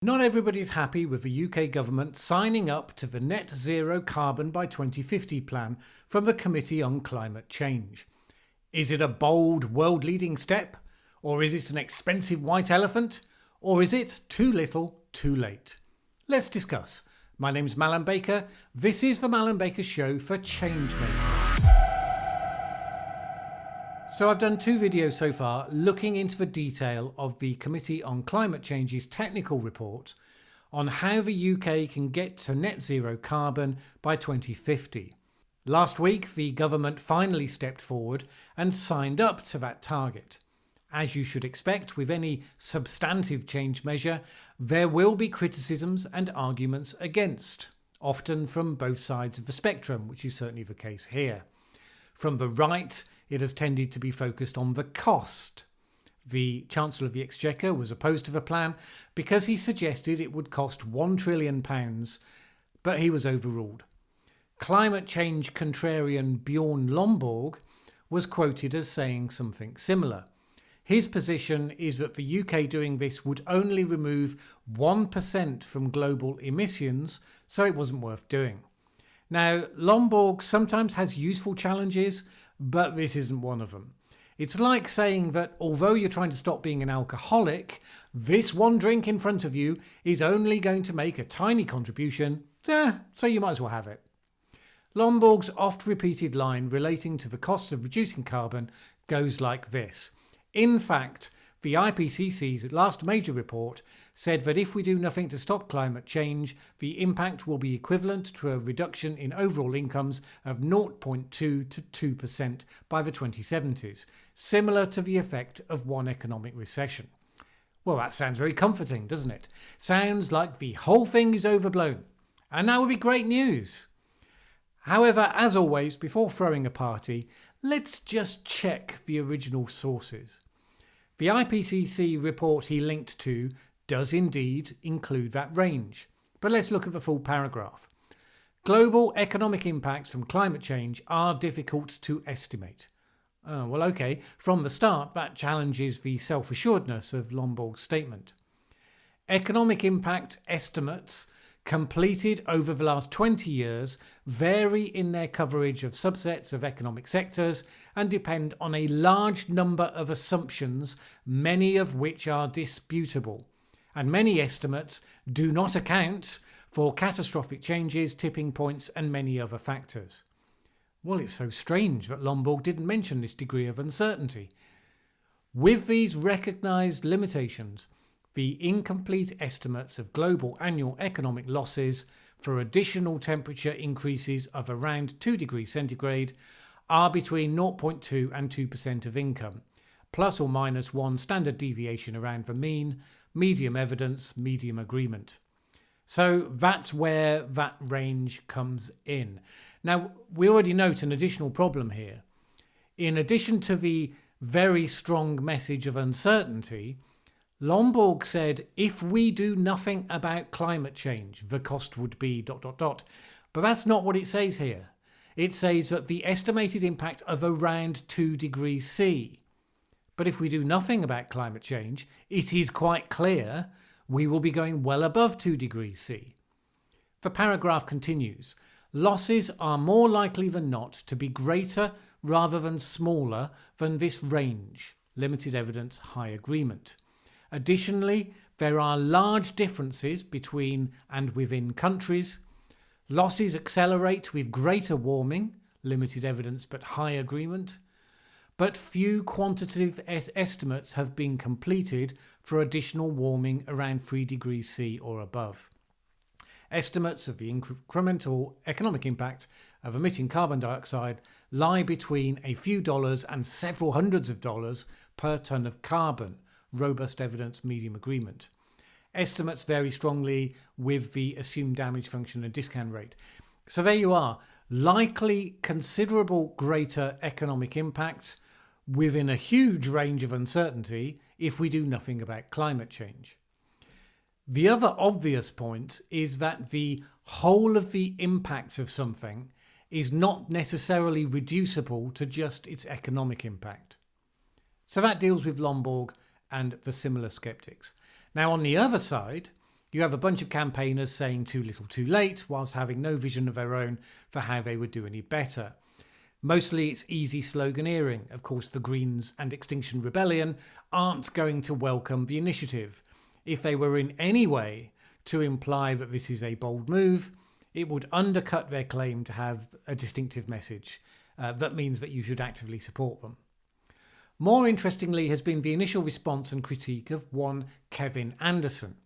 Not everybody's happy with the UK government signing up to the Net Zero Carbon by 2050 plan from the Committee on Climate Change. Is it a bold, world-leading step? Or is it an expensive white elephant? Or is it too little, too late? Let's discuss. My name's Mallen Baker. This is the Mallen Baker Show for Changemakers. So I've done two videos so far looking into the detail of the Committee on Climate Change's technical report on how the UK can get to net zero carbon by 2050. Last week, the government finally stepped forward and signed up to that target. As you should expect with any substantive change measure, there will be criticisms and arguments against, often from both sides of the spectrum, which is certainly the case here. From the right, it has tended to be focused on the cost. The Chancellor of the Exchequer was opposed to the plan because he suggested it would cost £1 trillion, but he was overruled. Climate change contrarian Bjorn Lomborg was quoted as saying something similar. His position is that the UK doing this would only remove 1% from global emissions, so it wasn't worth doing. Now, Lomborg sometimes has useful challenges, but this isn't one of them. It's like saying that although you're trying to stop being an alcoholic, this one drink in front of you is only going to make a tiny contribution, so you might as well have it. Lomborg's oft-repeated line relating to the cost of reducing carbon goes like this. In fact, the IPCC's last major report said that if we do nothing to stop climate change, the impact will be equivalent to a reduction in overall incomes of 0.2 to 2% by the 2070s, similar to the effect of one economic recession. Well, that sounds very comforting, doesn't it? Sounds like the whole thing is overblown. And that would be great news. However, as always, before throwing a party, let's just check the original sources. The IPCC report he linked to does indeed include that range. But let's look at the full paragraph. Global economic impacts from climate change are difficult to estimate. Well, okay, from the start, that challenges the self-assuredness of Lomborg's statement. Economic impact estimates completed over the last 20 years vary in their coverage of subsets of economic sectors and depend on a large number of assumptions, many of which are disputable. And many estimates do not account for catastrophic changes, tipping points, and many other factors. Well, it's so strange that Lomborg didn't mention this degree of uncertainty. With these recognised limitations, the incomplete estimates of global annual economic losses for additional temperature increases of around 2 degrees centigrade are between 0.2 and 2% of income, plus or minus one standard deviation around the mean, medium evidence, medium agreement. So that's where that range comes in. Now, we already note an additional problem here. In addition to the very strong message of uncertainty, Lomborg said if we do nothing about climate change, the cost would be ... But that's not what it says here. It says that the estimated impact of around 2 degrees C. But if we do nothing about climate change, it is quite clear we will be going well above 2 degrees C. The paragraph continues. Losses are more likely than not to be greater rather than smaller than this range. Limited evidence, high agreement. Additionally, there are large differences between and within countries. Losses accelerate with greater warming, limited evidence but high agreement. But few quantitative estimates have been completed for additional warming around 3 degrees C or above. Estimates of the incremental economic impact of emitting carbon dioxide lie between a few dollars and several hundreds of dollars per tonne of carbon. Robust evidence, medium agreement. Estimates vary strongly with the assumed damage function and discount rate. So there you are. Likely considerable greater economic impact within a huge range of uncertainty if we do nothing about climate change. The other obvious point is that the whole of the impact of something is not necessarily reducible to just its economic impact. So that deals with Lomborg and the similar skeptics. Now, on the other side, You have a bunch of campaigners saying too little too late, whilst having no vision of their own for how they would do any better. Mostly it's easy sloganeering. Of course, the Greens and Extinction Rebellion aren't going to welcome the initiative. If they were in any way to imply that this is a bold move, it would undercut their claim to have a distinctive message. That means that you should actively support them. More interestingly has been the initial response and critique of one Kevin Anderson.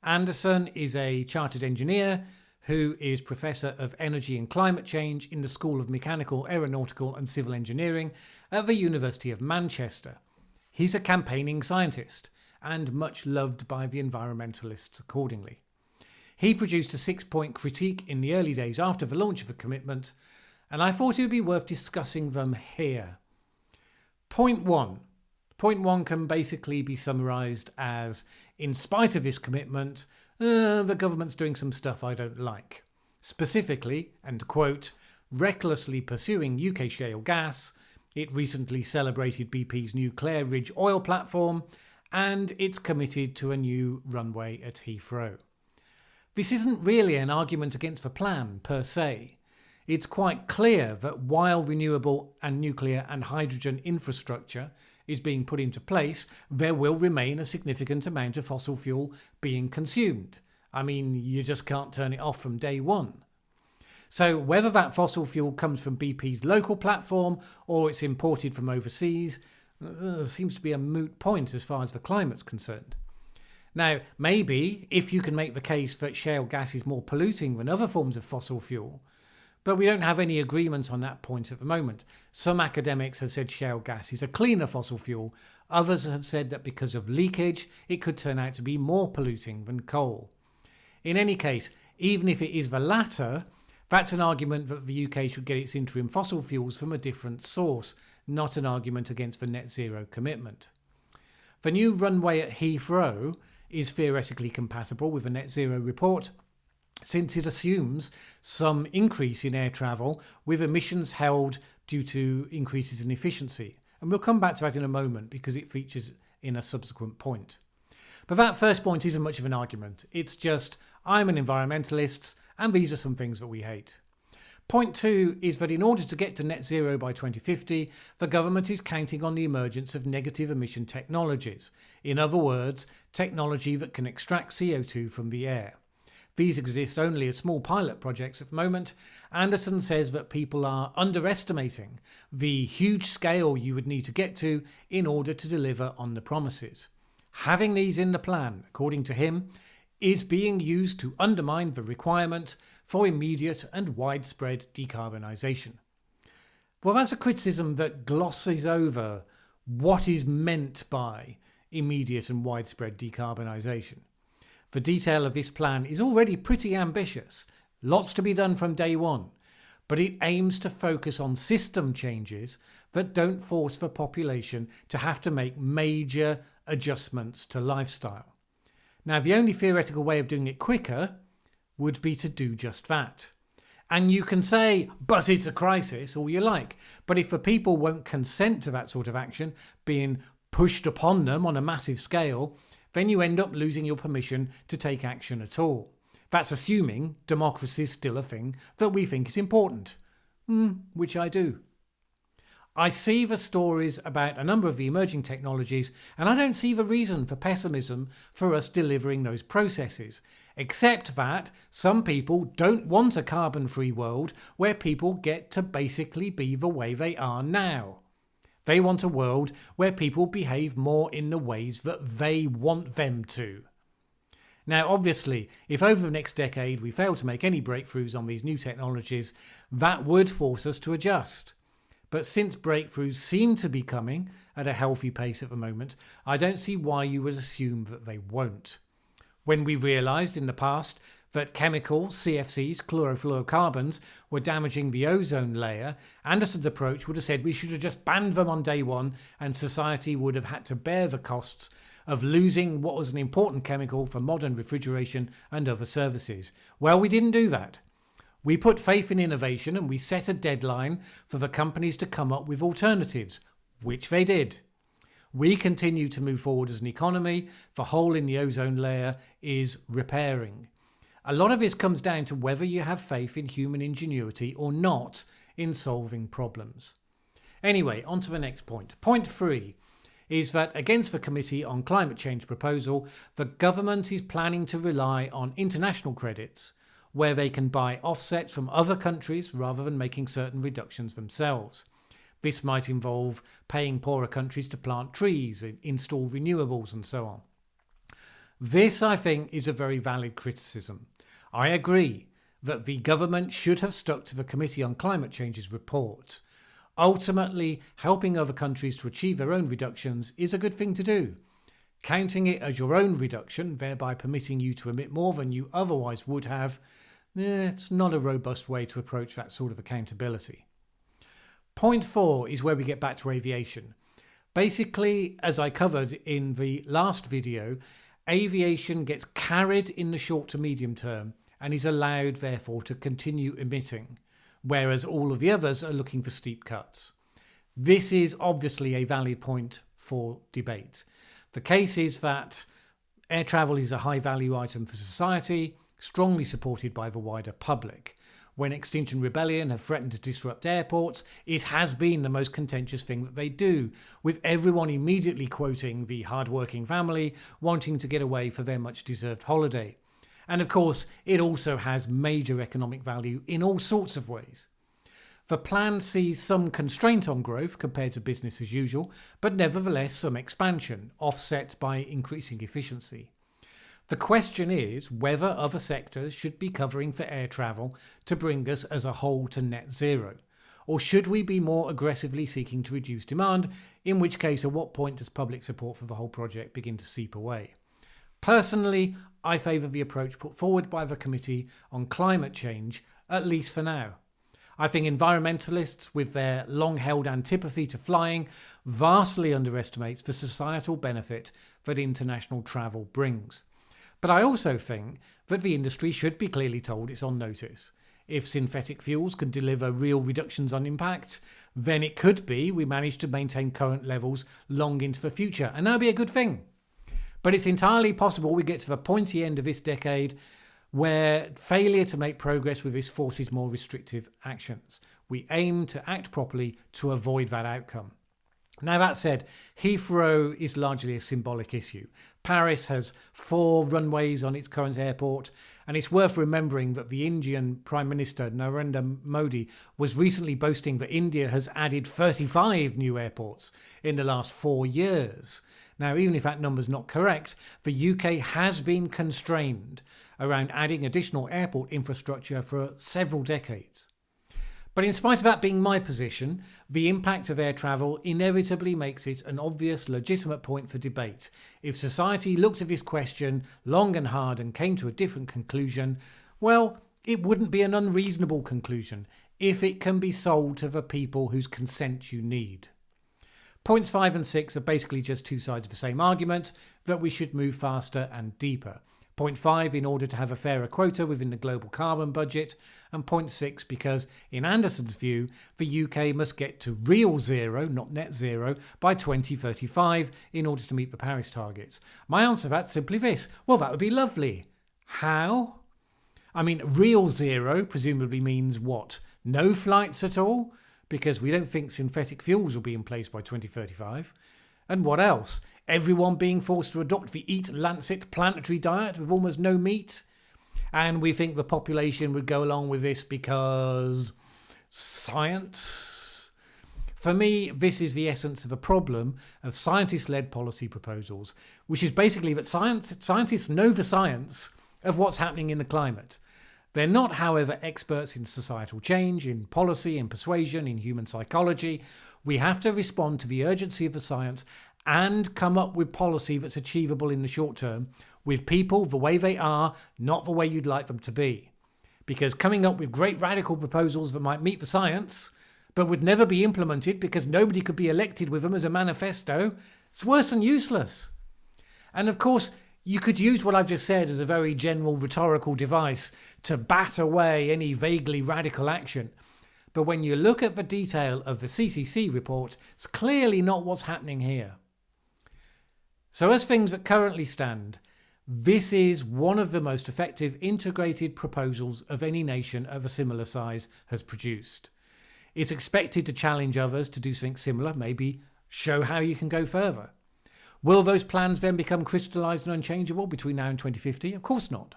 Anderson is a chartered engineer who is Professor of Energy and Climate Change in the School of Mechanical, Aeronautical and Civil Engineering at the University of Manchester. He's a campaigning scientist and much loved by the environmentalists accordingly. He produced a 6-point critique in the early days after the launch of the commitment, and I thought it would be worth discussing them here. Point 1. Point 1 can basically be summarised as, in spite of this commitment, the government's doing some stuff I don't like. Specifically, and quote, recklessly pursuing UK shale gas, it recently celebrated BP's new Clare Ridge oil platform, and it's committed to a new runway at Heathrow. This isn't really an argument against the plan per se. It's quite clear that while renewable and nuclear and hydrogen infrastructure is being put into place, there will remain a significant amount of fossil fuel being consumed. I mean, you just can't turn it off from day one. So whether that fossil fuel comes from BP's local platform or it's imported from overseas, seems to be a moot point as far as the climate's concerned. Now, maybe if you can make the case that shale gas is more polluting than other forms of fossil fuel, but we don't have any agreement on that point at the moment. Some academics have said shale gas is a cleaner fossil fuel. Others have said that because of leakage, it could turn out to be more polluting than coal. In any case, even if it is the latter, that's an argument that the UK should get its interim fossil fuels from a different source, not an argument against the net zero commitment. The new runway at Heathrow is theoretically compatible with the net zero report, since it assumes some increase in air travel with emissions held due to increases in efficiency. And we'll come back to that in a moment because it features in a subsequent point. But that first point isn't much of an argument. It's just, I'm an environmentalist and these are some things that we hate. Point 2 is that in order to get to net zero by 2050, the government is counting on the emergence of negative emission technologies. In other words, technology that can extract CO2 from the air. These exist only as small pilot projects at the moment. Anderson says that people are underestimating the huge scale you would need to get to in order to deliver on the promises. Having these in the plan, according to him, is being used to undermine the requirement for immediate and widespread decarbonisation. Well, that's a criticism that glosses over what is meant by immediate and widespread decarbonisation. The detail of this plan is already pretty ambitious, lots to be done from day one, but it aims to focus on system changes that don't force the population to have to make major adjustments to lifestyle. Now, the only theoretical way of doing it quicker would be to do just that. And you can say, but it's a crisis, all you like. But if the people won't consent to that sort of action being pushed upon them on a massive scale, then you end up losing your permission to take action at all. That's assuming democracy is still a thing that we think is important, which I do. I see the stories about a number of the emerging technologies, and I don't see the reason for pessimism for us delivering those processes, except that some people don't want a carbon-free world where people get to basically be the way they are now. They want a world where people behave more in the ways that they want them to. Now, obviously, if over the next decade we fail to make any breakthroughs on these new technologies, that would force us to adjust. But since breakthroughs seem to be coming at a healthy pace at the moment, I don't see why you would assume that they won't. When we realised in the past that chemical CFCs, chlorofluorocarbons, were damaging the ozone layer, Anderson's approach would have said we should have just banned them on day one and society would have had to bear the costs of losing what was an important chemical for modern refrigeration and other services. Well, we didn't do that. We put faith in innovation and we set a deadline for the companies to come up with alternatives, which they did. We continue to move forward as an economy. The hole in the ozone layer is repairing. A lot of this comes down to whether you have faith in human ingenuity or not in solving problems. Anyway, on to the next point. Point 3 is that against the Committee on Climate Change proposal, the government is planning to rely on international credits where they can buy offsets from other countries rather than making certain reductions themselves. This might involve paying poorer countries to plant trees, install renewables and so on. This, I think, is a very valid criticism. I agree that the government should have stuck to the Committee on Climate Change's report. Ultimately, helping other countries to achieve their own reductions is a good thing to do. Counting it as your own reduction, thereby permitting you to emit more than you otherwise would have, it's not a robust way to approach that sort of accountability. Point 4 is where we get back to aviation. Basically, as I covered in the last video, aviation gets carried in the short to medium term and is allowed, therefore, to continue emitting, whereas all of the others are looking for steep cuts. This is obviously a valid point for debate. The case is that air travel is a high-value item for society, strongly supported by the wider public. When Extinction Rebellion have threatened to disrupt airports, it has been the most contentious thing that they do, with everyone immediately quoting the hard-working family wanting to get away for their much-deserved holiday. And of course, it also has major economic value in all sorts of ways. The plan sees some constraint on growth compared to business as usual, but nevertheless some expansion, offset by increasing efficiency. The question is whether other sectors should be covering for air travel to bring us as a whole to net zero, or should we be more aggressively seeking to reduce demand, in which case at what point does public support for the whole project begin to seep away? Personally, I favour the approach put forward by the Committee on Climate Change, at least for now. I think environmentalists, with their long-held antipathy to flying, vastly underestimates the societal benefit that international travel brings. But I also think that the industry should be clearly told it's on notice. If synthetic fuels can deliver real reductions on impact, then it could be we manage to maintain current levels long into the future, and that'll be a good thing. But it's entirely possible we get to the pointy end of this decade where failure to make progress with this forces more restrictive actions. We aim to act properly to avoid that outcome. Now, that said, Heathrow is largely a symbolic issue. Paris has 4 runways on its current airport, and it's worth remembering that the Indian Prime Minister Narendra Modi was recently boasting that India has added 35 new airports in the last 4 years. Now, even if that number's not correct, the UK has been constrained around adding additional airport infrastructure for several decades. But in spite of that being my position, the impact of air travel inevitably makes it an obvious, legitimate point for debate. If society looked at this question long and hard and came to a different conclusion, well, it wouldn't be an unreasonable conclusion if it can be sold to the people whose consent you need. Points 5 and 6 are basically just 2 sides of the same argument, that we should move faster and deeper. Point 5, in order to have a fairer quota within the global carbon budget, and point 6, because in Anderson's view, the UK must get to real zero, not net zero, by 2035 in order to meet the Paris targets. My answer to that's simply this: well, that would be lovely. How? I mean, real zero presumably means what? No flights at all? Because we don't think synthetic fuels will be in place by 2035. And what else? Everyone being forced to adopt the Eat Lancet planetary diet with almost no meat? And we think the population would go along with this because science? For me, this is the essence of a problem of scientist-led policy proposals, which is basically that scientists know the science of what's happening in the climate. They're not, however, experts in societal change, in policy, in persuasion, in human psychology. We have to respond to the urgency of the science and come up with policy that's achievable in the short term, with people the way they are, not the way you'd like them to be. Because coming up with great radical proposals that might meet the science, but would never be implemented because nobody could be elected with them as a manifesto, it's worse than useless. And of course, you could use what I've just said as a very general rhetorical device to bat away any vaguely radical action. But when you look at the detail of the CCC report, it's clearly not what's happening here. So as things that currently stand, this is one of the most effective integrated proposals of any nation of a similar size has produced. It's expected to challenge others to do something similar, maybe show how you can go further. Will those plans then become crystallised and unchangeable between now and 2050? Of course not.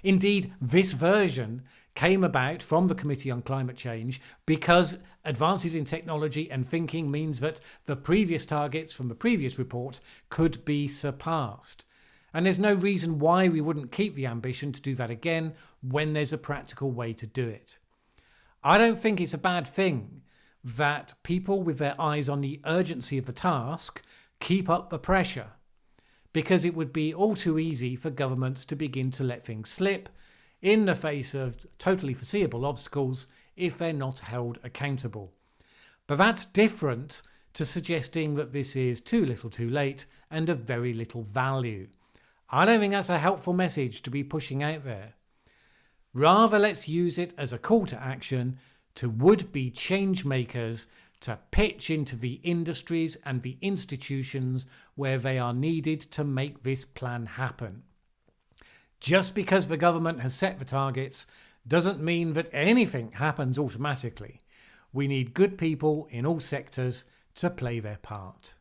Indeed, this version came about from the Committee on Climate Change because advances in technology and thinking means that the previous targets from the previous report could be surpassed. And there's no reason why we wouldn't keep the ambition to do that again when there's a practical way to do it. I don't think it's a bad thing that people with their eyes on the urgency of the task keep up the pressure, because it would be all too easy for governments to begin to let things slip in the face of totally foreseeable obstacles if they're not held accountable. But that's different to suggesting that this is too little too late and of very little value. I don't think that's a helpful message to be pushing out there. Rather, let's use it as a call to action to would-be change makers to pitch into the industries and the institutions where they are needed to make this plan happen. Just because the government has set the targets doesn't mean that anything happens automatically. We need good people in all sectors to play their part.